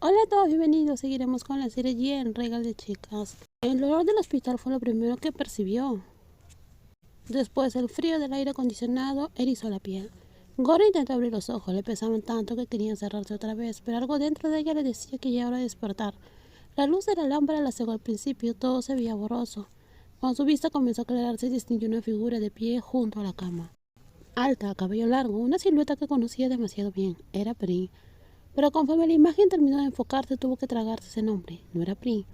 Hola a todos, bienvenidos. Seguiremos con la serie Jen, Regal de chicas. El olor del hospital fue lo primero que percibió. Después, el frío del aire acondicionado erizó la piel. Gora intentó abrir los ojos, le pesaban tanto que querían cerrarse otra vez, pero algo dentro de ella le decía que ya era hora de despertar. La luz de la lámpara la cegó al principio, todo se veía borroso. Cuando su vista comenzó a aclararse, distinguió una figura de pie junto a la cama. Alta, cabello largo, una silueta que conocía demasiado bien. Era Pri. Pero conforme la imagen terminó de enfocarse, tuvo que tragarse ese nombre. No era Pri.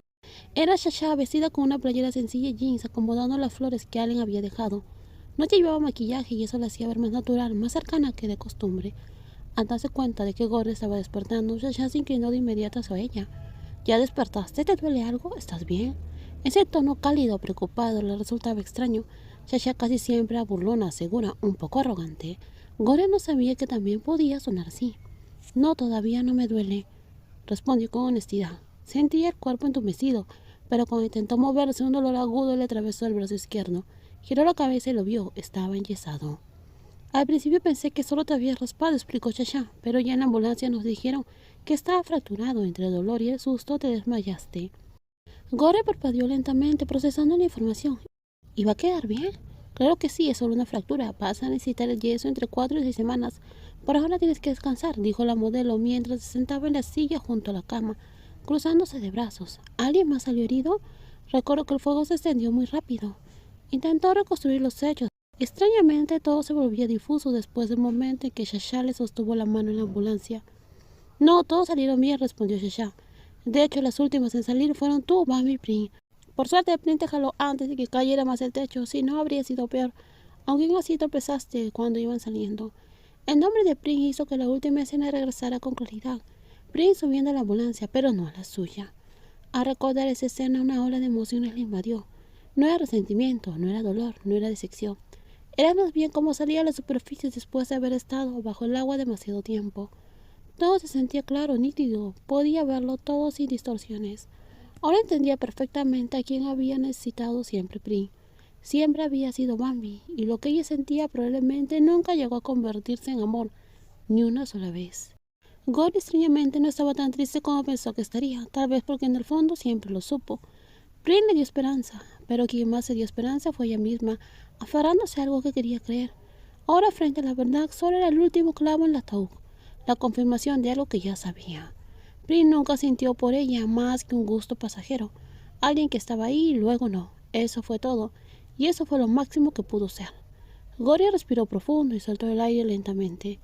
Era Shasha, vestida con una playera sencilla y jeans, acomodando las flores que Allen había dejado. No llevaba maquillaje y eso la hacía ver más natural, más cercana que de costumbre. Al darse cuenta de que Gordon estaba despertando, Shasha se inclinó de inmediato hacia ella. ¿Ya despertaste? ¿Te duele algo? ¿Estás bien? Ese tono cálido, preocupado, le resultaba extraño. Shasha casi siempre era burlona, segura, un poco arrogante. Gordon no sabía que también podía sonar así. No, todavía no me duele, respondió con honestidad. Sentía el cuerpo entumecido, pero cuando intentó moverse un dolor agudo le atravesó el brazo izquierdo. Giró la cabeza y lo vio. Estaba enyesado. Al principio pensé que solo te habías raspado, explicó Chachá, pero ya en la ambulancia nos dijeron que estaba fracturado. Entre el dolor y el susto te desmayaste. Gore parpadeó lentamente, procesando la información. ¿Y va a quedar bien? Claro que sí, es solo una fractura. Vas a necesitar el yeso entre 4 y 6 semanas. Por ahora tienes que descansar, dijo la modelo mientras se sentaba en la silla junto a la cama, cruzándose de brazos. ¿Alguien más salió herido? Recuerdo que el fuego se extendió muy rápido. Intentó reconstruir los hechos. Extrañamente todo se volvía difuso después del momento en que Shasha le sostuvo la mano en la ambulancia. No, todos salieron bien, respondió Shasha. De hecho, las últimas en salir fueron tú, Bambi y Prin. Por suerte, el Prin te jaló antes de que cayera más el techo, si no habría sido peor. Aunque aún así tropezaste cuando iban saliendo. El nombre de Prin hizo que la última escena regresara con claridad. Prin subiendo a la ambulancia, pero no a la suya. Al recordar esa escena, una ola de emociones le invadió. No era resentimiento, no era dolor, no era decepción. Era más bien como salía a la superficie después de haber estado bajo el agua demasiado tiempo. Todo se sentía claro, nítido, podía verlo todo sin distorsiones. Ahora entendía perfectamente a quién había necesitado siempre Pri. Siempre había sido Bambi, y lo que ella sentía probablemente nunca llegó a convertirse en amor, ni una sola vez. Gore extrañamente no estaba tan triste como pensó que estaría, tal vez porque en el fondo siempre lo supo. Pri le dio esperanza, pero quien más se dio esperanza fue ella misma, aferrándose a algo que quería creer. Ahora, frente a la verdad, solo era el último clavo en el ataúd, la confirmación de algo que ya sabía. Pri nunca sintió por ella más que un gusto pasajero, alguien que estaba ahí y luego no. Eso fue todo, y eso fue lo máximo que pudo ser. Gloria respiró profundo y soltó el aire lentamente.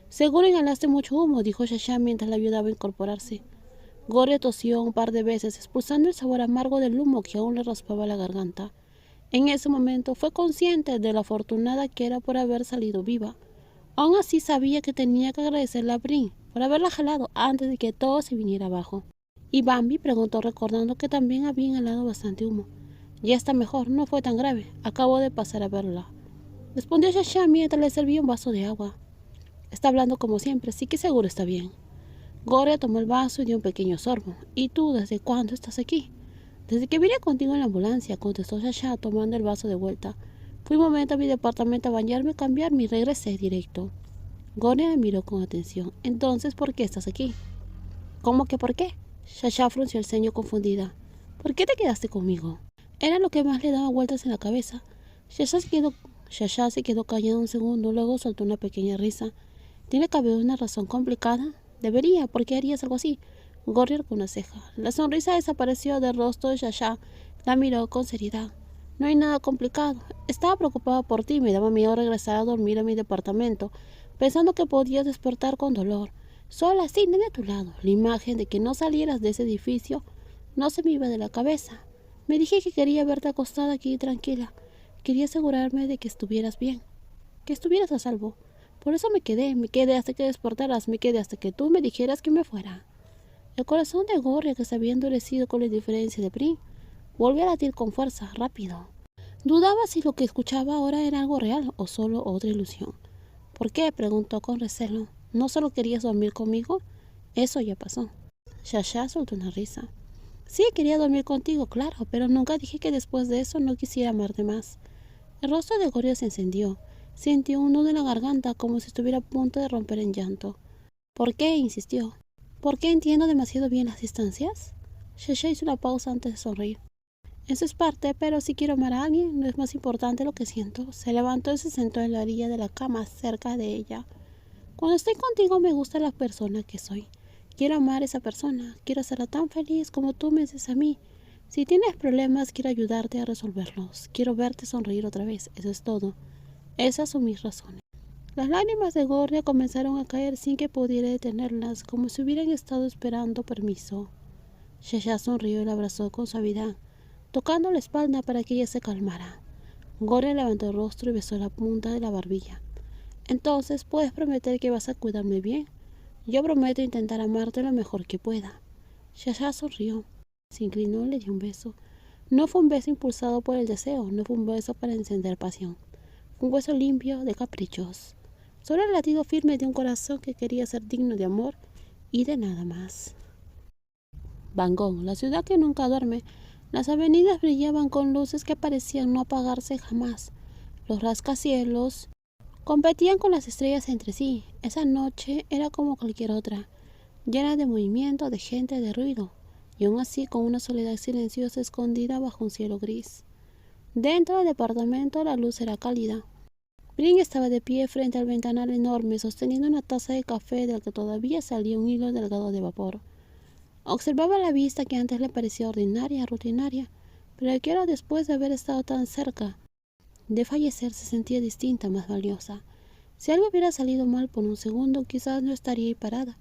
Seguro inhalaste mucho humo, dijo Shasha mientras la ayudaba a incorporarse. Gloria tosió un par de veces, expulsando el sabor amargo del humo que aún le raspaba la garganta. En ese momento fue consciente de lo afortunada que era por haber salido viva. Aún así sabía que tenía que agradecerle a Brin por haberla jalado antes de que todo se viniera abajo. Y Bambi preguntó recordando que también había inhalado bastante humo. Ya está mejor, no fue tan grave. Acabo de pasar a verla. Respondió Shasha mientras le servía un vaso de agua. Está hablando como siempre, sí que seguro está bien. Gloria tomó el vaso y dio un pequeño sorbo. ¿Y tú desde cuándo estás aquí? Desde que vine contigo en la ambulancia, contestó Shasha tomando el vaso de vuelta. Fui un momento a mi departamento a bañarme, cambiarme y regresé directo. Gloria me miró con atención. Entonces, ¿por qué estás aquí? ¿Cómo que por qué? Shasha frunció el ceño confundida. ¿Por qué te quedaste conmigo? Era lo que más le daba vueltas en la cabeza. Shasha se quedó callado un segundo, luego soltó una pequeña risa. ¿Tiene que haber una razón complicada? Debería. ¿Por qué harías algo así? Gorrier con una ceja. La sonrisa desapareció del rostro de Shasha. La miró con seriedad. No hay nada complicado. Estaba preocupada por ti. Me daba miedo regresar a dormir a mi departamento, pensando que podías despertar con dolor. Sola, sí, nadie a tu lado. La imagen de que no salieras de ese edificio no se me iba de la cabeza. Me dije que quería verte acostada aquí tranquila. Quería asegurarme de que estuvieras bien, que estuvieras a salvo. Por eso me quedé hasta que despertaras, me quedé hasta que tú me dijeras que me fuera. El corazón de Gorria, que se había endurecido con la indiferencia de Brin, volvió a latir con fuerza, rápido. Dudaba si lo que escuchaba ahora era algo real o solo otra ilusión. ¿Por qué? Preguntó con recelo. ¿No solo querías dormir conmigo? Eso ya pasó. Shasha soltó una risa. Sí, quería dormir contigo, claro, pero nunca dije que después de eso no quisiera amarte más. El rostro de Gorria se encendió. Sintió un nudo en la garganta como si estuviera a punto de romper en llanto. ¿Por qué? Insistió. ¿Por qué entiendo demasiado bien las distancias? Shesha hizo una pausa antes de sonreír. Eso es parte, pero si quiero amar a alguien, no es más importante lo que siento. Se levantó y se sentó en la orilla de la cama, cerca de ella. Cuando estoy contigo me gusta la persona que soy. Quiero amar a esa persona. Quiero hacerla tan feliz como tú me haces a mí. Si tienes problemas, quiero ayudarte a resolverlos. Quiero verte sonreír otra vez. Eso es todo. Esas son mis razones. Las lágrimas de Gorria comenzaron a caer sin que pudiera detenerlas, como si hubieran estado esperando permiso. Shesha sonrió y la abrazó con suavidad, tocando la espalda para que ella se calmara. Gorria levantó el rostro y besó la punta de la barbilla. Entonces, ¿puedes prometer que vas a cuidarme bien? Yo prometo intentar amarte lo mejor que pueda. Shesha sonrió, se inclinó y le dio un beso. No fue un beso impulsado por el deseo, no fue un beso para encender pasión. Fue un beso limpio de caprichos. Solo el latido firme de un corazón que quería ser digno de amor y de nada más. Bangkok, la ciudad que nunca duerme. Las avenidas brillaban con luces que parecían no apagarse jamás. Los rascacielos competían con las estrellas entre sí. Esa noche era como cualquier otra, llena de movimiento, de gente, de ruido, y aún así con una soledad silenciosa escondida bajo un cielo gris. Dentro del departamento la luz era cálida. Brin estaba de pie frente al ventanal enorme, sosteniendo una taza de café del que todavía salía un hilo delgado de vapor. Observaba la vista que antes le parecía ordinaria, rutinaria, pero que ahora, después de haber estado tan cerca de fallecer, se sentía distinta, más valiosa. Si algo hubiera salido mal por un segundo, quizás no estaría ahí parada.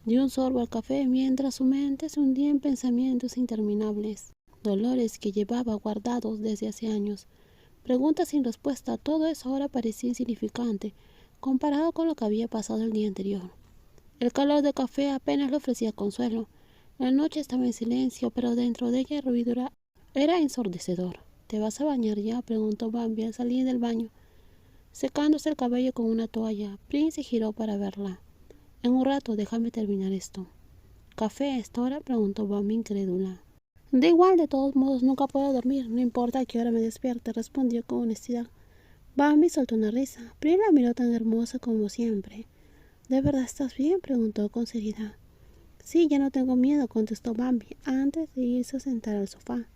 Dio un sorbo al café mientras su mente se hundía en pensamientos interminables, dolores que llevaba guardados desde hace años. Preguntas sin respuesta, todo eso ahora parecía insignificante comparado con lo que había pasado el día anterior. El calor del café apenas le ofrecía consuelo. La noche estaba en silencio, pero dentro de ella el ruido era ensordecedor. ¿Te vas a bañar ya?, preguntó Bambi al salir del baño, secándose el cabello con una toalla. Prince se giró para verla. En un rato, déjame terminar esto. ¿Café a esta hora?, preguntó Bambi incrédula. Da igual, de todos modos nunca puedo dormir, no importa a qué hora me despierte, respondió con honestidad. Bambi soltó una risa. Prince la miró tan hermosa como siempre. ¿De verdad estás bien?, preguntó con seriedad. Sí, ya no tengo miedo, contestó Bambi, antes de irse a sentar al sofá.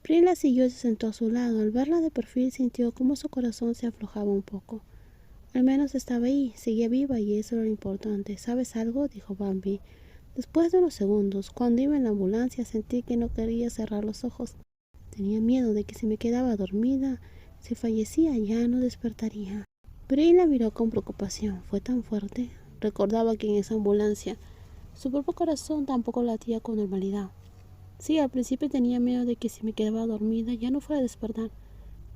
Prince la siguió y se sentó a su lado. Al verla de perfil sintió como su corazón se aflojaba un poco. Al menos estaba ahí, seguía viva y eso era lo importante. ¿Sabes algo?, dijo Bambi. Después de unos segundos, cuando iba en la ambulancia, sentí que no quería cerrar los ojos. Tenía miedo de que si me quedaba dormida, si fallecía ya no despertaría. Prince la miró con preocupación. ¿Fue tan fuerte? Recordaba que en esa ambulancia su propio corazón tampoco latía con normalidad. Sí, al principio tenía miedo de que si me quedaba dormida ya no fuera a despertar,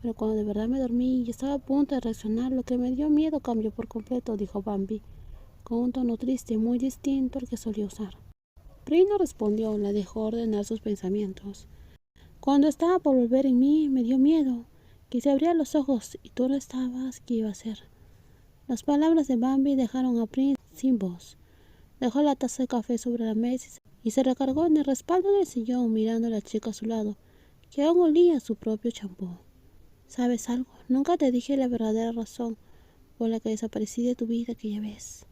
pero cuando de verdad me dormí y estaba a punto de reaccionar, lo que me dio miedo cambió por completo, dijo Bambi, con un tono triste muy distinto al que solía usar. Prince no respondió, la dejó ordenar sus pensamientos. Cuando estaba por volver en mí, me dio miedo, que si abría los ojos y tú no estabas, ¿qué iba a hacer? Las palabras de Bambi dejaron a Prince sin voz. Dejó la taza de café sobre la mesa y se recargó en el respaldo del sillón mirando a la chica a su lado, que aún olía a su propio champú. ¿Sabes algo? Nunca te dije la verdadera razón por la que desaparecí de tu vida aquella vez.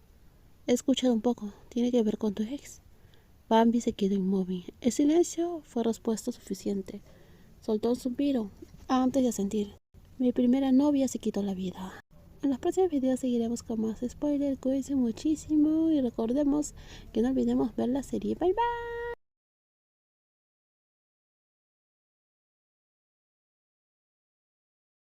He escuchado un poco. ¿Tiene que ver con tu ex? Bambi se quedó inmóvil. El silencio fue respuesta suficiente. Soltó un suspiro antes de asentir. Mi primera novia se quitó la vida. En los próximos videos seguiremos con más spoilers. Cuídense muchísimo y recordemos que no olvidemos ver la serie. Bye bye.